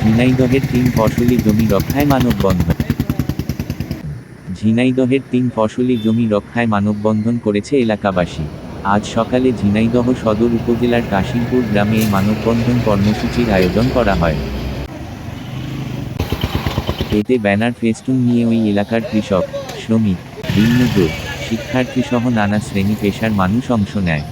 ঝিনাইদহের 3 ফসলি জমি রক্ষায় মানববন্ধন। ঝিনাইদহের 3 ফসলি জমি রক্ষায় মানববন্ধন করেছে এলাকাবাসী। আজ সকালে ঝিনাইদহ সদর উপজেলার কাশিমপুর গ্রামে এই মানববন্ধন কর্মসূচির আয়োজন করা হয়। এতে ব্যানার ফেস্টুন নিয়ে ওই এলাকার কৃষক, শ্রমিক, দিনমজুর, শিক্ষার্থীসহ নানা শ্রেণী পেশার মানুষ অংশ নেয়।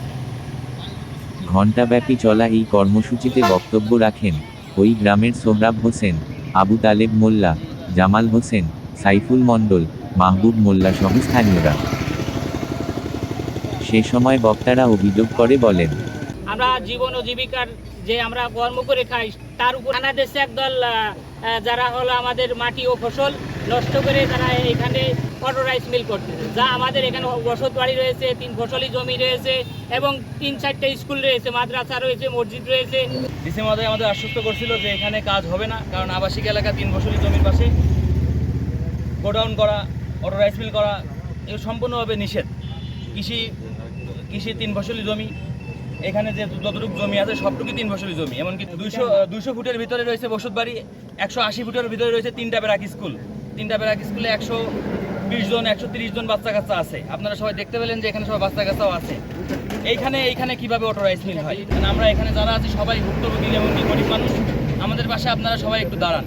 ঘণ্টাব্যাপী চলা এই কর্মসূচিতে বক্তব্য রাখেন ওই গ্রামের সোহরাব হোসেন, আবু তালেব মোল্লা, জামাল হোসেন, সাইফুল মণ্ডল, মাহবুব মোল্লা সহ স্থানীয়রা। সে সময় বক্তারা অভিযোগ করে বলেন, আমরা জীবন ও জীবিকার যে আমরা কর্ম করে খাই তার উপর নানা দেশে একদল যারা হলো আমাদের মাটি ও ফসল নষ্ট করে তারা এখানে অটো রাইস মিল করতেছে, যা আমাদের এখানে বসত বাড়ি রয়েছে, 3 ফসলি জমি রয়েছে এবং 3-4টা স্কুল রয়েছে, মাদ্রাসা রয়েছে, মসজিদ রয়েছে। ডিসি মহোদয় আমাদের আশ্বস্ত করছিল যে এখানে কাজ হবে না, কারণ আবাসিক এলাকা 3 ফসলি জমির পাশে গোডাউন করা, অটো রাইস মিল করা এগুলো সম্পূর্ণভাবে নিষেধ। কৃষি 3 ফসলি জমি, এখানে যে যতটুকু জমি আছে সবটুকু 3 ফসলি জমি, এমনকি 200 ফুটের ভিতরে রয়েছে বসত বাড়ি, 180 ফুটের ভিতরে রয়েছে 3টা ব্যারাক স্কুল। 3টা ব্যারাক স্কুলে 120 জন 130 জন বাচ্চা কাচ্চা আছে। আপনারা সবাই দেখতে পেলেন যে এখানে সবাই বাচ্চা কাচ্চাও আছে। এইখানে কিভাবে অটো রাইস মিল হয়? আমরা এখানে যারা আছি সবাই ভুক্তভোগী, এমনকি গরিব মানুষ। আমাদের পাশে আপনারা সবাই একটু দাঁড়ান।